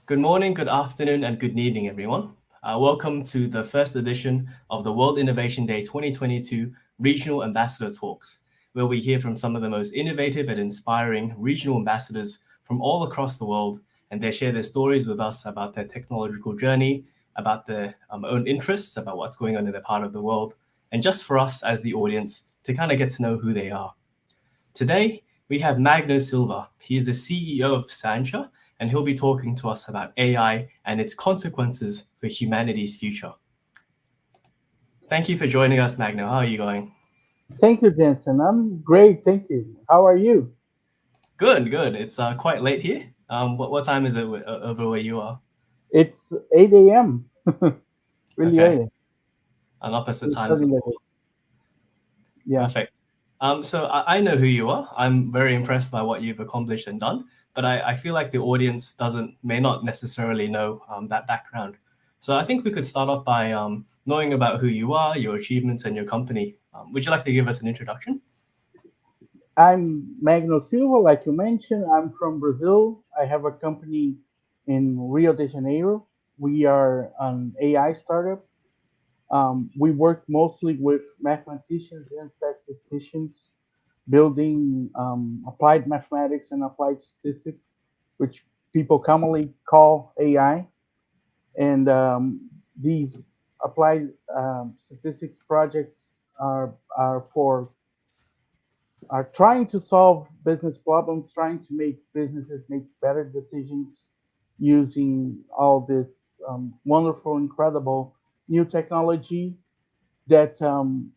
Good morning, good afternoon, and good evening, everyone. Welcome to the first edition of the World Innovation Day 2022 Regional Ambassador Talks, where we hear from some of the most innovative and inspiring regional ambassadors from all across the world, and they share their stories with us about their technological journey, about their own interests, about what's going on in their part of the world, and just for us as the audience to kind of get to know who they are. Today, we have Magno Silva. He is the CEO of Scientia, and he'll be talking to us about AI and its consequences for humanity's future. Thank you for joining us, Magno. How are you going? Thank you, Jensen. I'm great. Thank you. How are you? Good, good. It's quite late here. What time is it over where you are? It's 8 a.m. Really Okay, early. on opposite We're time starting the zone. day. Yeah. Perfect. So I know who you are. I'm very impressed by what you've accomplished and done, but I feel like the audience may not necessarily know that background. So I think we could start off by knowing about who you are, your achievements, and your company. Would you like to give us an introduction? I'm Magno Silva, like you mentioned. I'm from Brazil. I have a company in Rio de Janeiro. We are an AI startup. We work mostly with mathematicians and statisticians, building applied mathematics and applied statistics, which people commonly call AI. And these applied statistics projects are for are trying to solve business problems, trying to make businesses make better decisions using all this wonderful, incredible new technology that,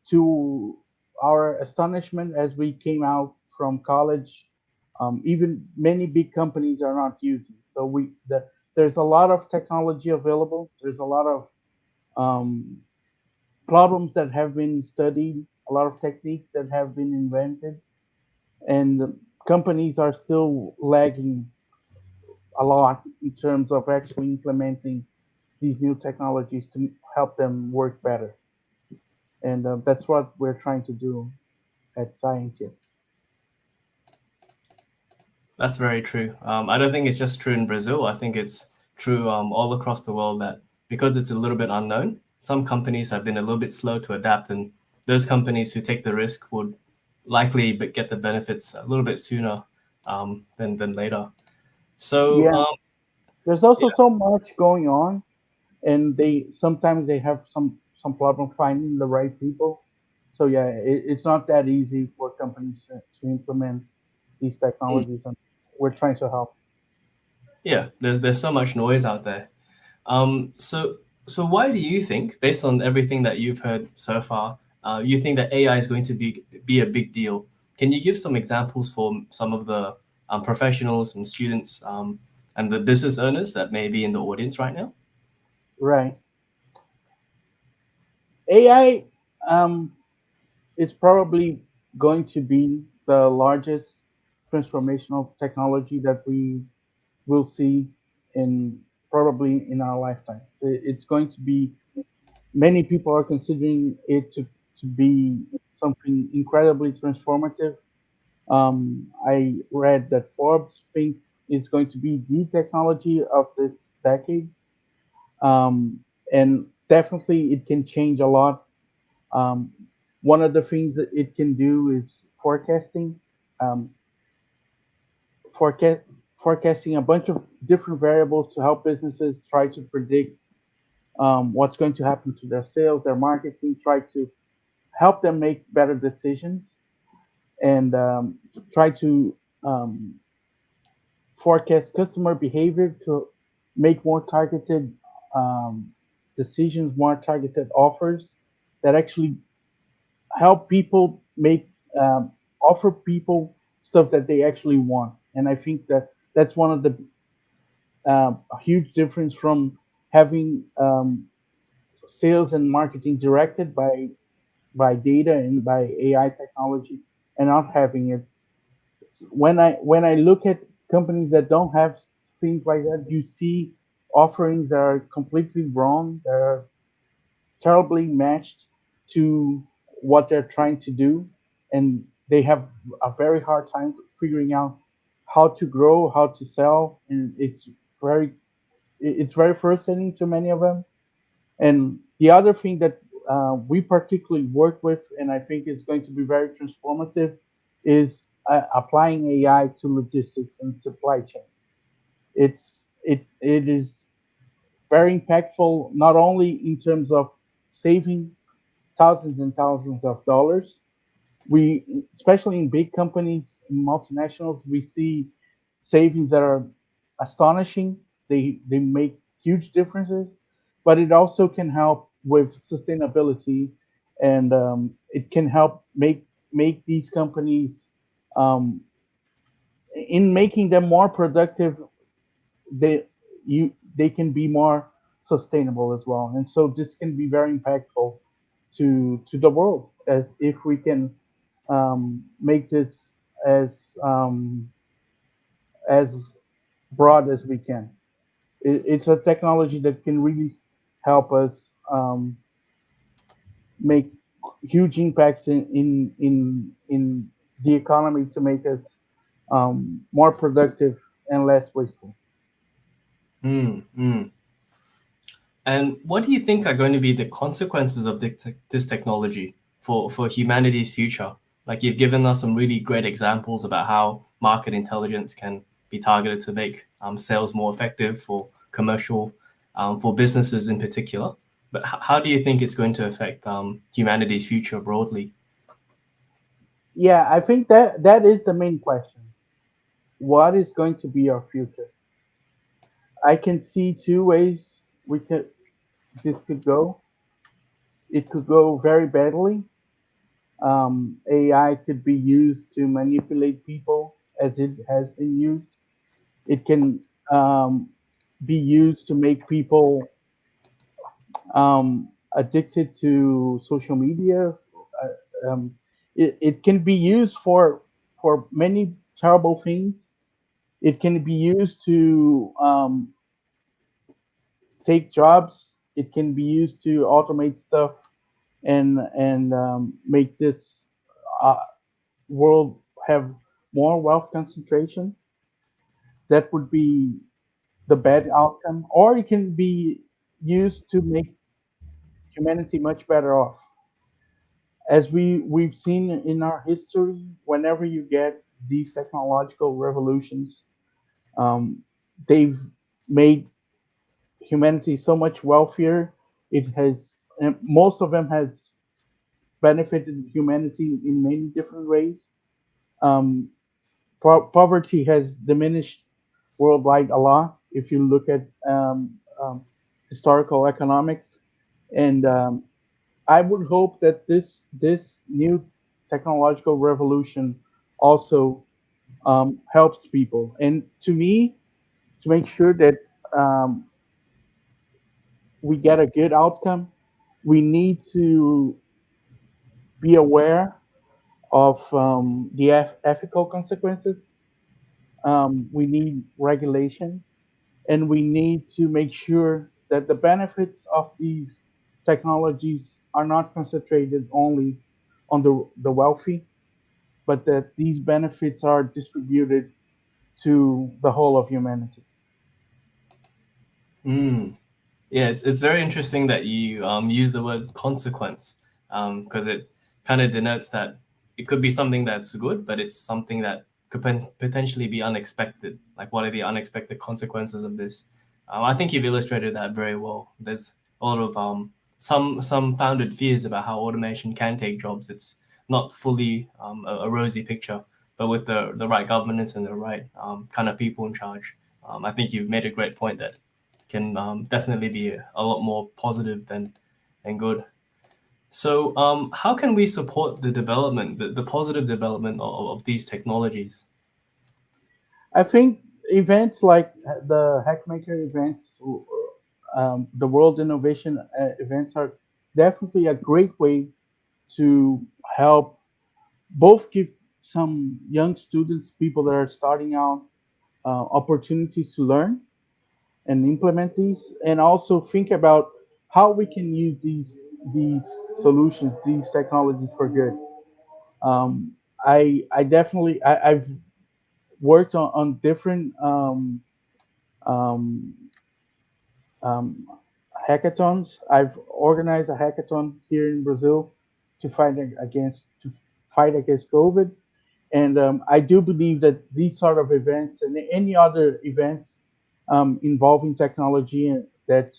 to our astonishment, as we came out from college, even many big companies are not using. So there's a lot of technology available. There's a lot of um, problems that have been studied, a lot of techniques that have been invented, and companies are still lagging a lot in terms of actually implementing these new technologies to help them work better. And that's what we're trying to do at Scientia. That's very true. I don't think it's just true in Brazil. I think it's true all across the world that because it's a little bit unknown, some companies have been a little bit slow to adapt, and those companies who take the risk would likely get the benefits a little bit sooner than later. So Yeah, there's also yeah, so much going on, and they sometimes they have some problem finding the right people. So yeah, it's not that easy for companies to implement these technologies, and we're trying to help. yeah, there's so much noise out there. So why do you think, based on everything that you've heard so far, you think that AI is going to be a big deal? Can you give some examples for some of the professionals and students and the business owners that may be in the audience right now? Right. AI is probably going to be the largest transformational technology that we will see in probably in our lifetime. It's going to be many people are considering it to be something incredibly transformative. I read that Forbes think it's going to be the technology of this decade, and definitely it can change a lot. Um, One of the things that it can do is forecasting, um, forecast, forecasting a bunch of different variables to help businesses try to predict what's going to happen to their sales, their marketing, try to help them make better decisions, and try to um, forecast customer behavior to make more targeted um, decisions, more targeted offers that actually help people make offer people stuff that they actually want. And I think that that's one of the a huge difference from having sales and marketing directed by data and by AI technology and not having it. When I look at companies that don't have things like that, you see offerings that are completely wrong, that are terribly matched to what they're trying to do, and they have a very hard time figuring out how to grow, how to sell, and it's very it's very frustrating to many of them. And the other thing that we particularly work with, and I think it's going to be very transformative, is applying AI to logistics and supply chains. It is very impactful, not only in terms of saving thousands and thousands of dollars. We, especially in big companies, in multinationals, we see savings that are astonishing. They make huge differences, but it also can help with sustainability, and it can help make these companies, um, in making them more productive. They can be more sustainable as well, and so this can be very impactful to the world, as if we can make this as broad as we can. It's a technology that can really help us make huge impacts in the economy to make us more productive and less wasteful. Mm, mm. And what do you think are going to be the consequences of this technology for humanity's future? Like you've given us some really great examples about how market intelligence can be targeted to make sales more effective for commercial, for businesses in particular. But how do you think it's going to affect humanity's future broadly? Yeah, I think that is the main question. What is going to be our future? I can see two ways we could this could go. It could go very badly. AI could be used to manipulate people, as it has been used. It can be used to make people addicted to social media. It can be used for many terrible things. It can be used to take jobs. It can be used to automate stuff and make this uh, world have more wealth concentration. That would be the bad outcome. Or it can be used to make humanity much better off. As we've seen in our history, whenever you get these technological revolutions, um, they've made humanity so much wealthier. It has, and most of them has benefited humanity in many different ways. Um, Poverty has diminished worldwide a lot if you look at historical economics, and I would hope that this new technological revolution also helps people. And to me, to make sure that um, we get a good outcome, we need to be aware of the ethical consequences. We need regulation, and we need to make sure that the benefits of these technologies are not concentrated only on the wealthy, but that these benefits are distributed to the whole of humanity. Mm. Yeah, it's very interesting that you use the word consequence, because it kind of denotes that it could be something that's good, but it's something that could potentially be unexpected. Like, what are the unexpected consequences of this? I think you've illustrated that very well. There's a lot of some founded fears about how automation can take jobs. It's not fully a rosy picture, but with the right governance and the right kind of people in charge, I think you've made a great point that can definitely be a lot more positive than good. So, how can we support the development, the positive development of these technologies? I think events like the Hackmaker events, the World Innovation events are definitely a great way to help both give some young students, people that are starting out, opportunities to learn and implement these, and also think about how we can use these solutions, these technologies for good. I definitely I've worked on different um, um, hackathons. I've organized a hackathon here in Brazil to fight against COVID, and I do believe that these sort of events and any other events involving technology that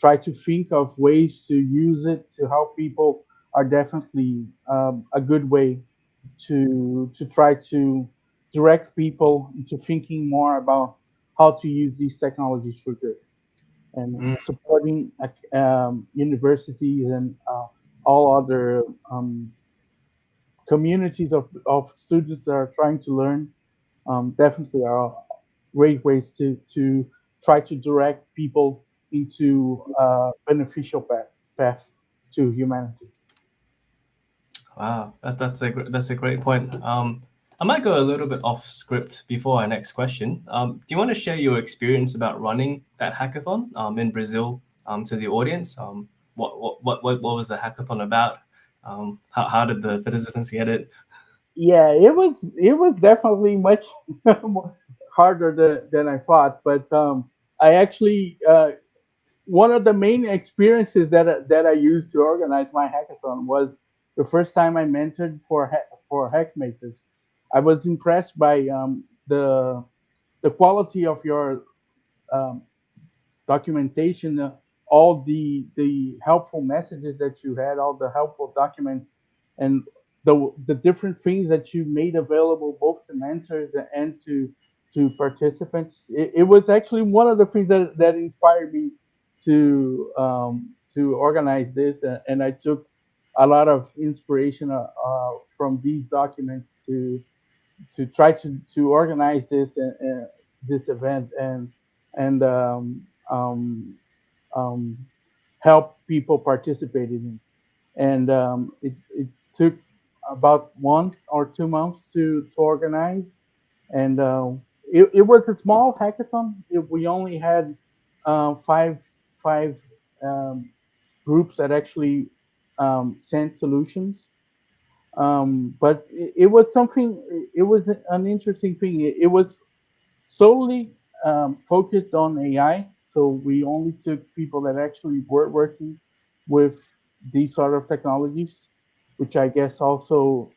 try to think of ways to use it to help people are definitely a good way to try to direct people into thinking more about how to use these technologies for good and Mm, supporting universities and all other communities of students that are trying to learn definitely are great ways to try to direct people into a beneficial path to humanity. wow, that's a great point. I might go a little bit off script before our next question. Do you want to share your experience about running that hackathon in Brazil to the audience? What was the hackathon about? How did the participants get it? Yeah, it was definitely much harder than I thought, but I actually one of the main experiences that I used to organize my hackathon was the first time I mentored for Hackmakers. I was impressed by the quality of your um, documentation, all the helpful messages that you had, all the helpful documents, and the different things that you made available both to mentors and to participants. It was actually one of the things that inspired me to organize this, and I took a lot of inspiration from these documents to try to organize this event and um, help people participate in it. And it took about 1 or 2 months to organize, and it was a small hackathon. We only had five um, groups that actually sent solutions, but it was something. It was an interesting thing. It was solely focused on AI. So we only took people that actually were working with these sort of technologies, which I guess also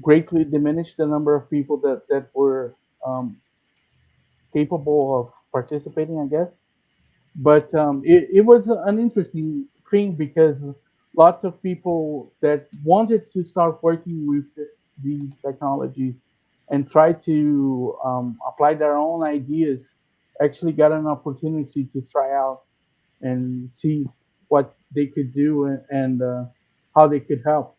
greatly diminished the number of people that were capable of participating, I guess. But it was an interesting thing because lots of people that wanted to start working with these technologies and try to apply their own ideas actually got an opportunity to try out and see what they could do and how they could help.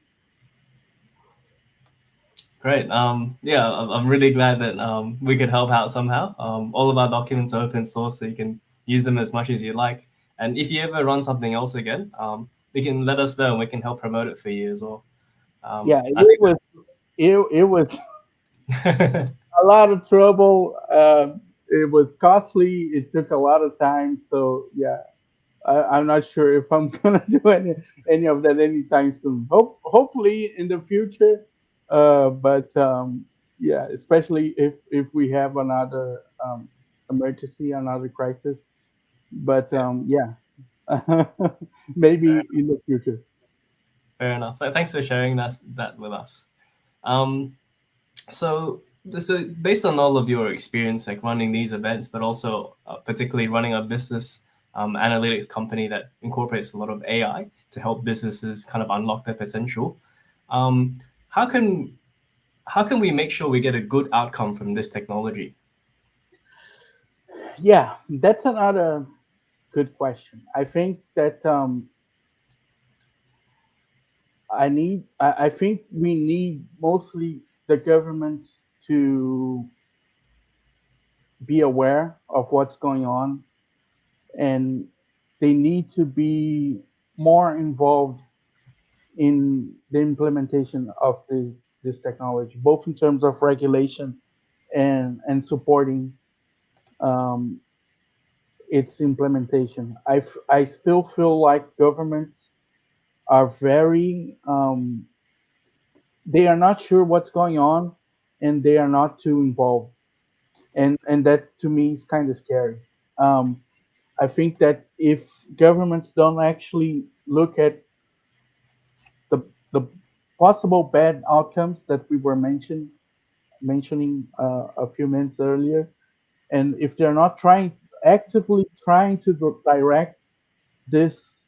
Great. Yeah, I'm really glad that we could help out somehow. All of our documents are open source, so you can use them as much as you like. And if you ever run something else again, you can let us know and we can help promote it for you as well. Yeah, I it was think a lot of trouble. It was costly. It took a lot of time. So yeah, I'm not sure if I'm gonna do any of that anytime soon. Hopefully in the future, but yeah, especially if we have another emergency, another crisis. But yeah, maybe in the future. fair enough. Thanks for sharing that with us. Um, so based on all of your experience, like running these events, but also particularly running a business analytics company that incorporates a lot of AI to help businesses kind of unlock their potential, um, how can how can we make sure we get a good outcome from this technology? Yeah, that's another good question. I think that I think we need mostly the government to be aware of what's going on, and they need to be more involved in the implementation of this technology, both in terms of regulation and supporting um, its implementation. I still feel like governments are very they are not sure what's going on, and they are not too involved, and that to me is kind of scary. um, I think that if governments don't actually look at the possible bad outcomes that we were mentioning a few minutes earlier, and if they're not actively trying to direct this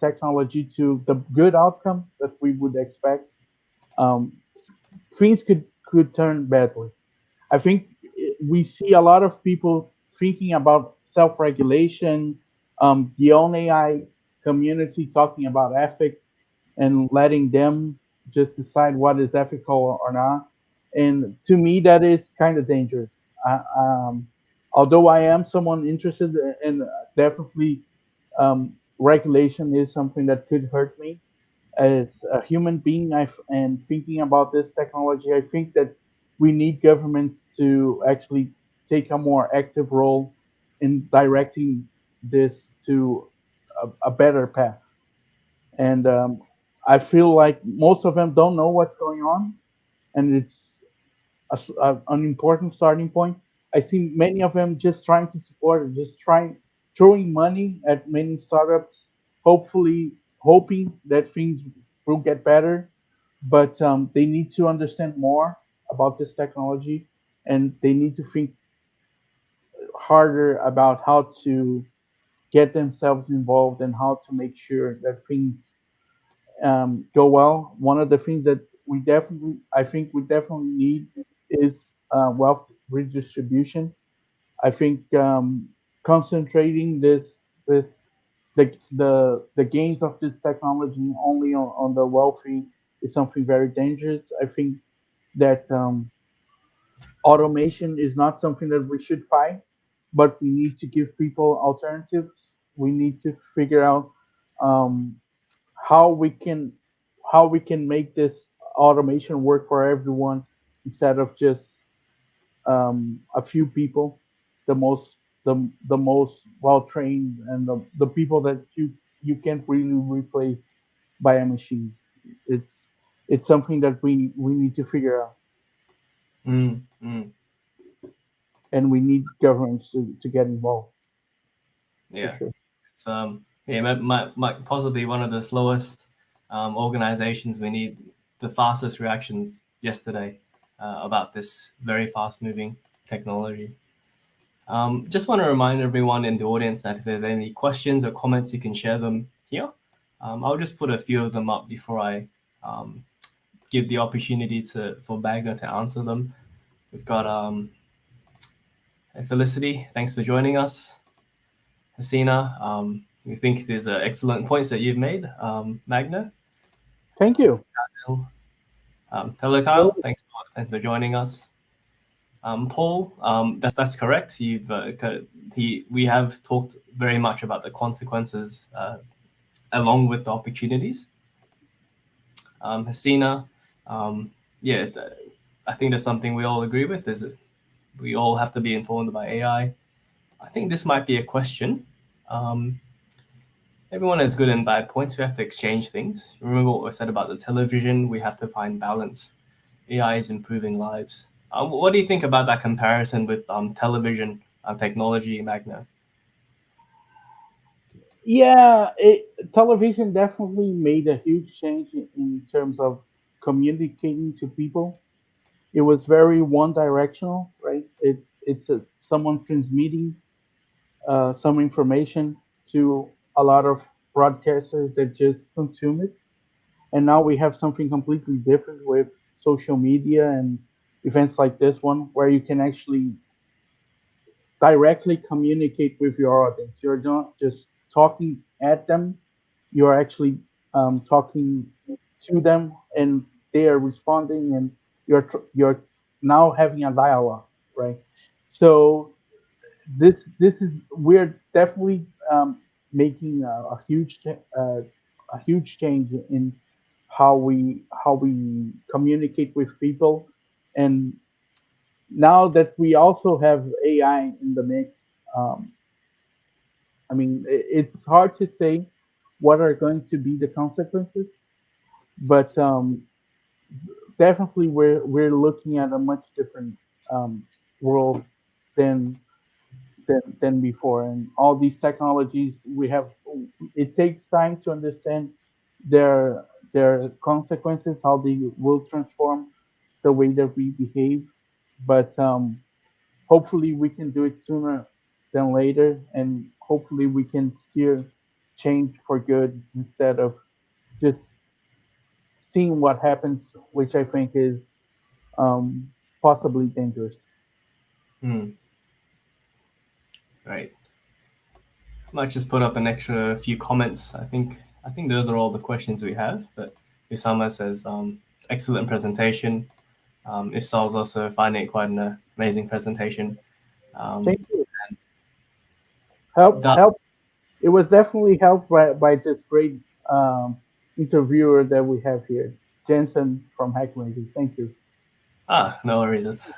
technology to the good outcome that we would expect, um, things could turn badly. I think we see a lot of people thinking about self-regulation, the own AI community talking about ethics and letting them just decide what is ethical or not. And to me, that is kind of dangerous. Although I am someone interested in definitely regulation is something that could hurt me as a human being and thinking about this technology, I think that we need governments to actually take a more active role in directing this to a better path. And I feel like most of them don't know what's going on, and it's an important starting point. I see many of them just trying to support it, just trying throwing money at many startups, hopefully hoping that things will get better. But they need to understand more about this technology, and they need to think harder about how to get themselves involved and how to make sure that things go well. One of the things that I think we definitely need is wealth redistribution. I think concentrating this the gains of this technology only on the wealthy is something very dangerous. I think that automation is not something that we should fight, but we need to give people alternatives. We need to figure out um, how we can how we can make this automation work for everyone instead of just a few people, the most well trained and the people that you can't really replace by a machine. It's it's something that we need to figure out, Mm, mm, and we need governments to get involved for yeah, sure. it's yeah, possibly one of the slowest organizations. We need the fastest reactions yesterday about this very fast-moving technology. Just want to remind everyone in the audience that if there are any questions or comments, you can share them here. I'll just put a few of them up before I um, give the opportunity for Magna to answer them. We've got Felicity, thanks for joining us. Hasina, we think there's excellent points that you've made. Magna, Thank you. hello Kyle, Hello. thanks for joining us. Paul, that's correct. We have talked very much about the consequences along with the opportunities. Hasina, um, yeah, I think there's something we all agree with is that we all have to be informed by AI. I think this might be a question. Um, Everyone has good and bad points. We have to exchange things. Remember what was said about the television? We have to find balance. AI is improving lives. What do you think about that comparison with television technology, Magna? Yeah, television definitely made a huge change in terms of communicating to people. It was very one directional, right? Someone transmitting some information to a lot of broadcasters that just consume it. And now we have something completely different with social media and events like this one, where you can actually directly communicate with your audience. You're not just talking at them, you're actually talking to them, and they are responding, and you're now having a dialogue, right? So this is we're definitely making a huge change in how we communicate with people, and now that we also have AI in the mix, um, I mean it's hard to say what are going to be the consequences, but definitely we're looking at a much different um, world than than before. And all these technologies we have, it takes time to understand their consequences, how they will transform the way that we behave. But hopefully we can do it sooner than later, and hopefully we can steer change for good instead of just seeing what happens, which I think is um, possibly dangerous. Hmm. Right. Might just put up an extra few comments. I think those are all the questions we have. But Usama says, excellent presentation. If Sal's also finding it quite an amazing presentation. Um, Thank you. Help. It was definitely helped by this great um, interviewer that we have here, Jensen from Hackmakers. Thank you. No worries. It's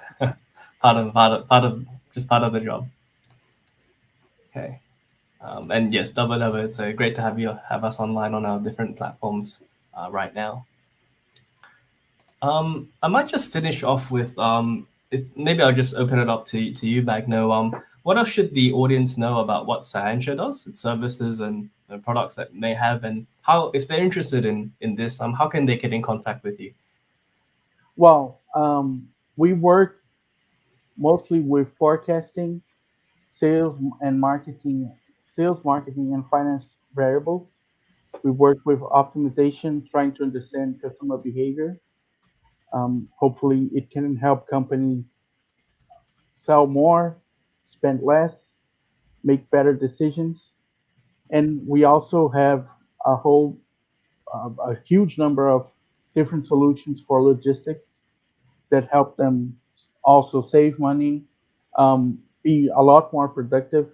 part of just part of the job. Okay. And yes, double double. It's great to have us online on our different platforms right now. I might just finish off with maybe I'll just open it up to you, Magno. What else should the audience know about what Scientia does, its services and products that they have, and how, if they're interested in this, how can they get in contact with you? Well, we work mostly with forecasting, sales and marketing, and finance variables. We work with optimization, trying to understand customer behavior. Hopefully, it can help companies sell more, spend less, make better decisions. And we also have a whole, a huge number of different solutions for logistics that help them also save money, be a lot more productive,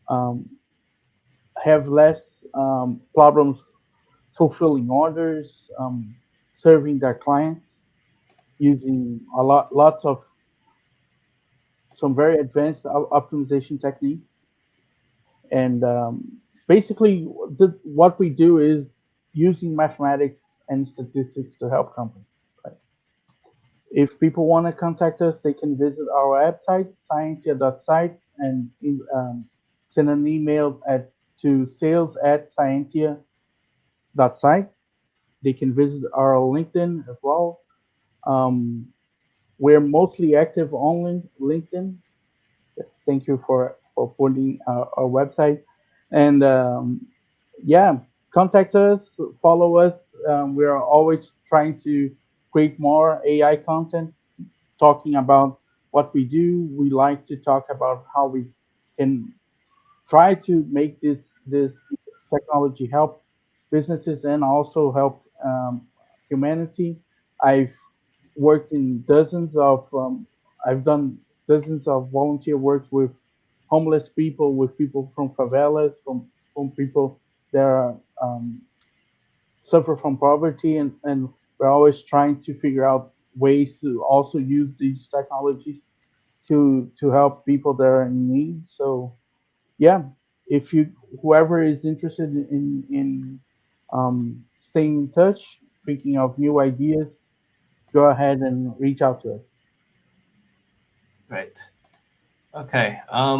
um, have less problems fulfilling orders, serving their clients using lots of some very advanced optimization techniques. And basically, what we do is using mathematics and statistics to help companies. Right? If people want to contact us, they can visit our website, scientia.site, and send an email to sales@scientia.site. They can visit our LinkedIn as well. Um, we're mostly active on LinkedIn. Yes, thank you for putting our website. And yeah, contact us, follow us. We are always trying to create more AI content, talking about what we do. We like to talk about how we can try to make this technology help businesses and also help humanity. I've worked in I've done dozens of volunteer work with homeless people, with people from favelas, from people that are, suffer from poverty, and we're always trying to figure out ways to also use these technologies to help people that are in need. So yeah, if you whoever is interested in staying in touch, thinking of new ideas, go ahead and reach out to us. Right. Okay. I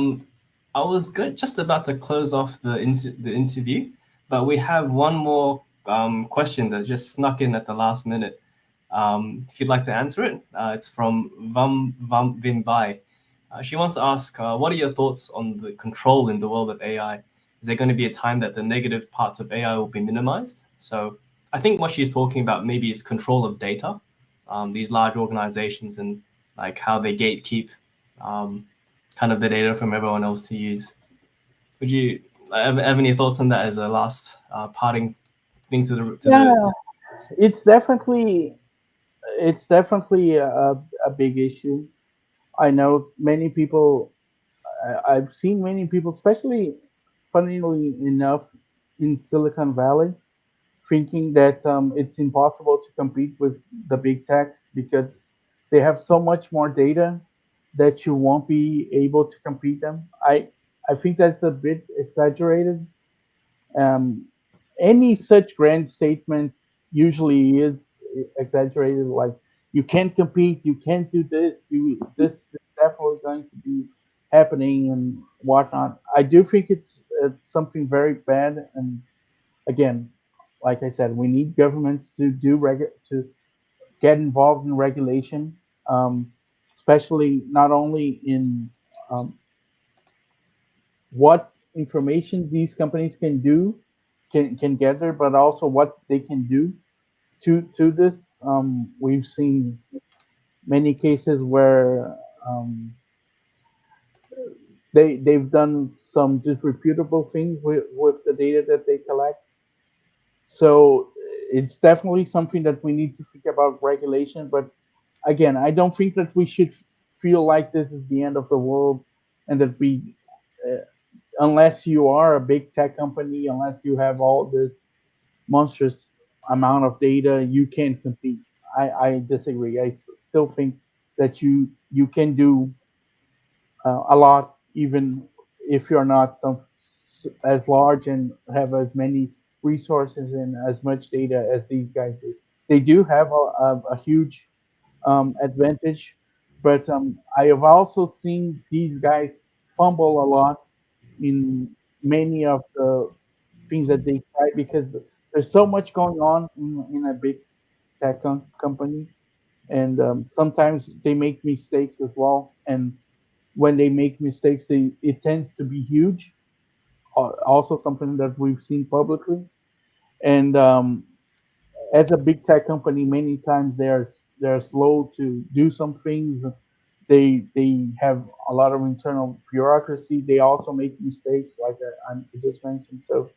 was good, just about to close off the interview, but we have one more question that just snuck in at the last minute. If you'd like to answer it, it's from Vam Vimbai. She wants to ask, what are your thoughts on the control in the world of AI? Is there going to be a time that the negative parts of AI will be minimized? So I think what she's talking about maybe is control of data, these large organizations and like how they gatekeep um, kind of the data from everyone else to use. Would you have any thoughts on that as a last parting thing to the to the? Yeah, it's definitely it's definitely a big issue. I know many people. I've seen many people, especially funnily enough, in Silicon Valley, thinking that it's impossible to compete with the big techs because they have so much more data that you won't be able to compete them. I think that's a bit exaggerated. Um, any such grand statement usually is exaggerated. Like you can't compete, you can't do this. This is definitely going to be happening and whatnot. I do think it's something very bad. And again, like I said, we need governments to to get involved in regulation, um, especially not only in um, what information these companies can do, can gather, but also what they can do to this. We've seen many cases where they've done some disreputable things with the data that they collect. So it's definitely something that we need to think about regulation. But again, I don't think that we should feel like this is the end of the world, and that we, unless you are a big tech company, unless you have all this monstrous amount of data, you can't compete. I disagree. I still think that you can do a lot, even if you're not as large and have as many resources and as much data as these guys do. They do have a huge advantage, but I have also seen these guys fumble a lot in many of the things that they try, because there's so much going on in a big company, and sometimes they make mistakes as well. And when they make mistakes, it tends to be huge. Also, something that we've seen publicly. And as a big tech company, many times they're slow to do some things. They have a lot of internal bureaucracy. They also make mistakes, like I just mentioned. So,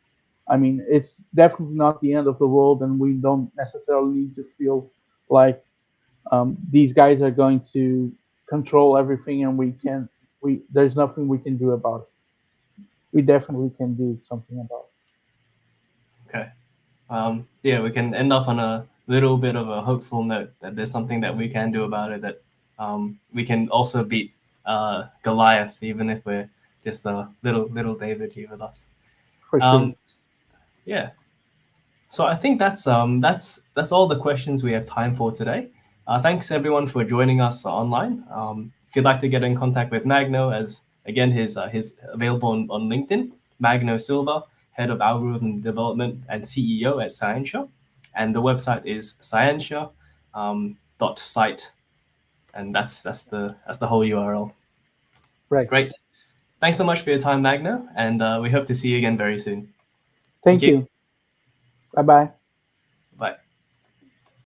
I mean, it's definitely not the end of the world, and we don't necessarily need to feel like these guys are going to control everything, and we there's nothing we can do about it. We definitely can do something about Okay. Yeah, we can end up on a little bit of a hopeful note that there's something that we can do about it, that we can also beat Goliath, even if we're just a little David here with us. it, for sure. Um, yeah. So I think that's all the questions we have time for today. Thanks everyone for joining us online. If you'd like to get in contact with Magno, as again his available on LinkedIn, Magno Silva, head of algorithm development and CEO at Scientia, and the website is Scientia dot site, and that's the whole URL. Right. Great. Thanks so much for your time, Magno, and we hope to see you again very soon. Thank Thank you. you. Bye bye.